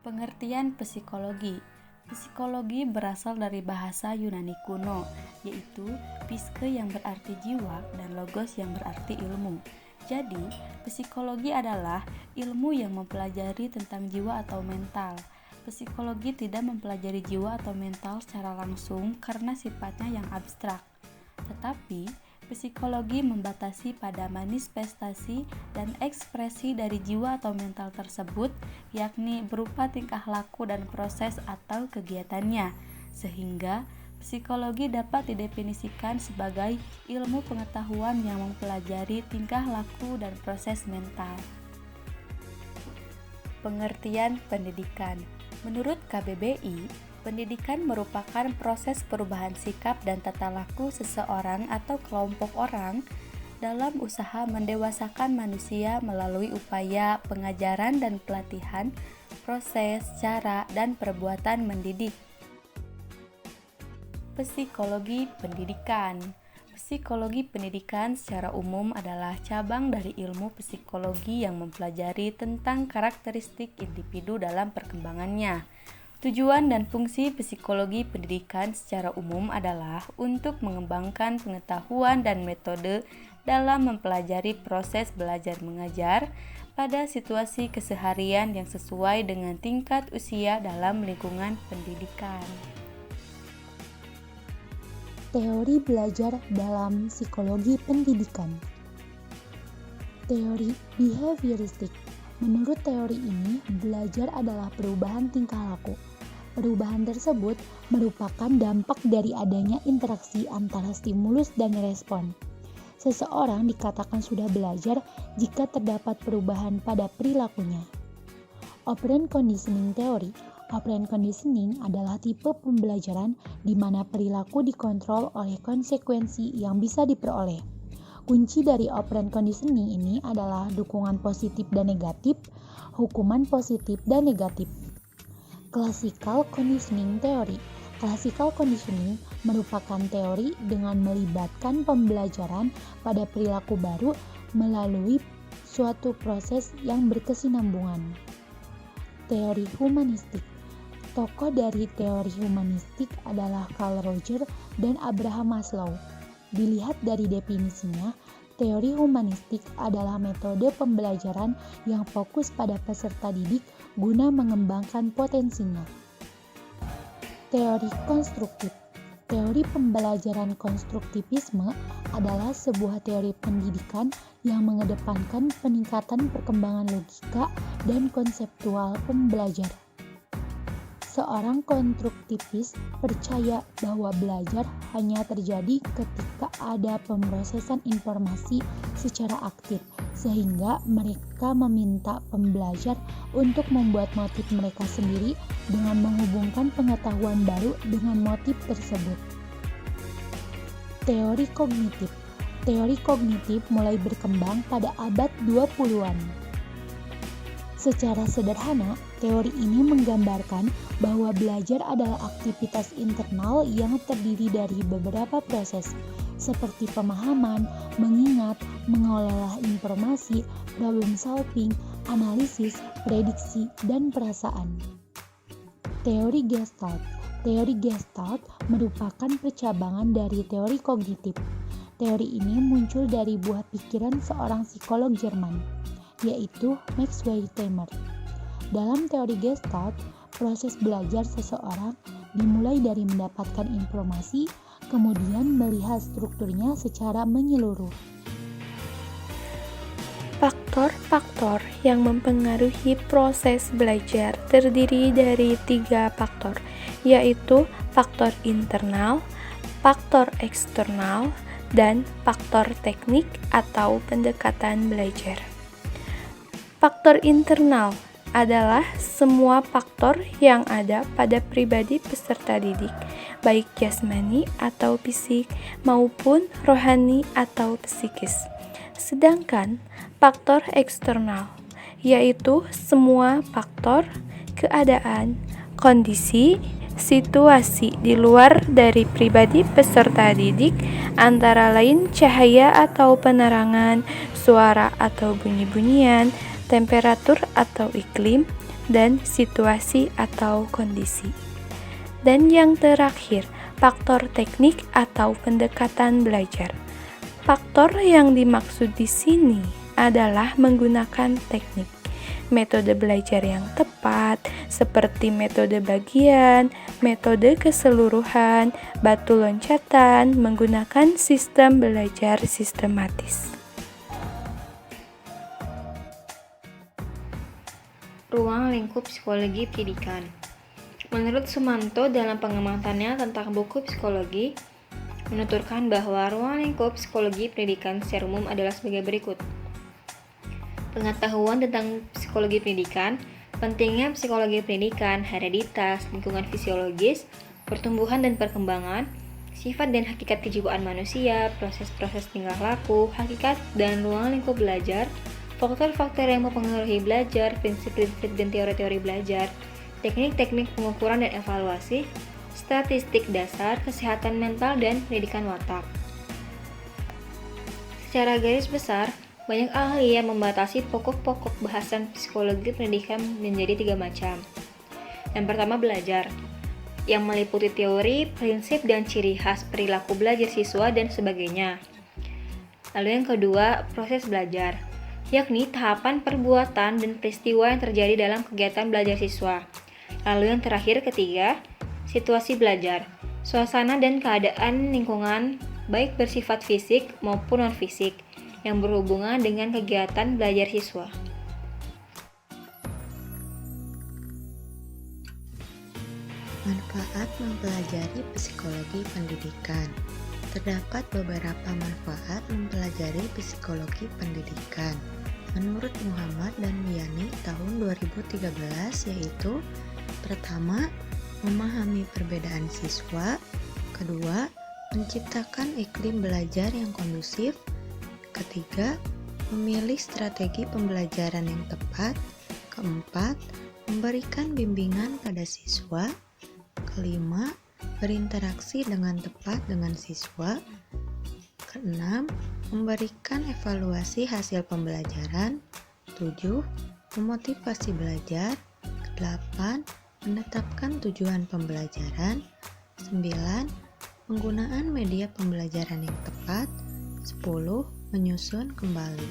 Pengertian psikologi. Psikologi berasal dari bahasa Yunani kuno, yaitu psike yang berarti jiwa dan logos yang berarti ilmu. Jadi, psikologi adalah ilmu yang mempelajari tentang jiwa atau mental. Psikologi tidak mempelajari jiwa atau mental secara langsung karena sifatnya yang abstrak. Tetapi, psikologi membatasi pada manifestasi dan ekspresi dari jiwa atau mental tersebut, yakni berupa tingkah laku dan proses atau kegiatannya, sehingga psikologi dapat didefinisikan sebagai ilmu pengetahuan yang mempelajari tingkah laku dan proses mental. Pengertian pendidikan. Menurut KBBI, pendidikan merupakan proses perubahan sikap dan tata laku seseorang atau kelompok orang dalam usaha mendewasakan manusia melalui upaya pengajaran dan pelatihan, proses, cara, dan perbuatan mendidik. Psikologi pendidikan. Psikologi pendidikan secara umum adalah cabang dari ilmu psikologi yang mempelajari tentang karakteristik individu dalam perkembangannya. Tujuan dan fungsi psikologi pendidikan secara umum adalah untuk mengembangkan pengetahuan dan metode dalam mempelajari proses belajar mengajar pada situasi keseharian yang sesuai dengan tingkat usia dalam lingkungan pendidikan. Teori belajar dalam psikologi pendidikan. Teori behavioristik. Menurut teori ini, belajar adalah perubahan tingkah laku. Perubahan tersebut merupakan dampak dari adanya interaksi antara stimulus dan respon. Seseorang dikatakan sudah belajar jika terdapat perubahan pada perilakunya. Operant conditioning theory. Operant conditioning adalah tipe pembelajaran di mana perilaku dikontrol oleh konsekuensi yang bisa diperoleh. Kunci dari operant conditioning ini adalah dukungan positif dan negatif, hukuman positif dan negatif. Classical conditioning theory. Classical conditioning merupakan teori dengan melibatkan pembelajaran pada perilaku baru melalui suatu proses yang berkesinambungan. Teori humanistik. Tokoh dari teori humanistik adalah Carl Rogers dan Abraham Maslow. Dilihat dari definisinya, teori humanistik adalah metode pembelajaran yang fokus pada peserta didik guna mengembangkan potensinya. Teori konstruktif. Teori pembelajaran konstruktivisme adalah sebuah teori pendidikan yang mengedepankan peningkatan perkembangan logika dan konseptual pembelajar. Seorang konstruktivis percaya bahwa belajar hanya terjadi ketika ada pemrosesan informasi secara aktif, sehingga mereka meminta pembelajar untuk membuat motif mereka sendiri dengan menghubungkan pengetahuan baru dengan motif tersebut. Teori kognitif. Teori kognitif mulai berkembang pada abad 20-an. Secara sederhana, teori ini menggambarkan bahwa belajar adalah aktivitas internal yang terdiri dari beberapa proses, seperti pemahaman, mengingat, mengolah informasi, problem solving, analisis, prediksi, dan perasaan. Teori Gestalt. Teori Gestalt merupakan percabangan dari teori kognitif. Teori ini muncul dari buah pikiran seorang psikolog Jerman, yaitu Max Wertheimer. Dalam teori Gestalt, proses belajar seseorang dimulai dari mendapatkan informasi, kemudian melihat strukturnya secara menyeluruh. Faktor-faktor yang mempengaruhi proses belajar terdiri dari 3 faktor, yaitu faktor internal, faktor eksternal, dan faktor teknik atau pendekatan belajar. Faktor internal adalah semua faktor yang ada pada pribadi peserta didik, baik jasmani atau fisik maupun rohani atau psikis. Sedangkan faktor eksternal yaitu semua faktor, keadaan, kondisi, situasi di luar dari pribadi peserta didik, antara lain cahaya atau penerangan, suara atau bunyi-bunyian, temperatur atau iklim, dan situasi atau kondisi. Dan yang terakhir, faktor teknik atau pendekatan belajar. Faktor yang dimaksud di sini adalah menggunakan teknik, metode belajar yang tepat, seperti metode bagian, metode keseluruhan, batu loncatan, menggunakan sistem belajar sistematis. Ruang lingkup psikologi pendidikan. Menurut Sumanto dalam pengamatannya tentang buku psikologi, menuturkan bahwa ruang lingkup psikologi pendidikan secara umum adalah sebagai berikut. Pengetahuan tentang psikologi pendidikan, pentingnya psikologi pendidikan, hereditas, lingkungan fisiologis, pertumbuhan dan perkembangan, sifat dan hakikat kejiwaan manusia, proses-proses tingkah laku, hakikat dan ruang lingkup belajar, faktor-faktor yang mempengaruhi belajar, prinsip-prinsip dan teori-teori belajar, teknik-teknik pengukuran dan evaluasi, statistik dasar, kesehatan mental, dan pendidikan watak. Secara garis besar, banyak ahli yang membatasi pokok-pokok bahasan psikologi pendidikan menjadi 3 macam. Yang pertama, belajar, yang meliputi teori, prinsip, dan ciri khas perilaku belajar siswa dan sebagainya. Lalu yang kedua, proses belajar, yakni tahapan perbuatan dan peristiwa yang terjadi dalam kegiatan belajar siswa. Lalu yang terakhir, ketiga, situasi belajar, suasana dan keadaan lingkungan baik bersifat fisik maupun non-fisik yang berhubungan dengan kegiatan belajar siswa. Manfaat mempelajari psikologi pendidikan. Terdapat beberapa manfaat mempelajari psikologi pendidikan. Menurut Muhammad dan Wiyani tahun 2013, yaitu pertama, memahami perbedaan siswa. Kedua, menciptakan iklim belajar yang kondusif. Ketiga, memilih strategi pembelajaran yang tepat. Keempat, memberikan bimbingan pada siswa. Kelima, berinteraksi dengan tepat dengan siswa. Keenam, memberikan evaluasi hasil pembelajaran. 7. Memotivasi belajar. 8. Menetapkan tujuan pembelajaran. 9. Penggunaan media pembelajaran yang tepat. 10. Menyusun kembali.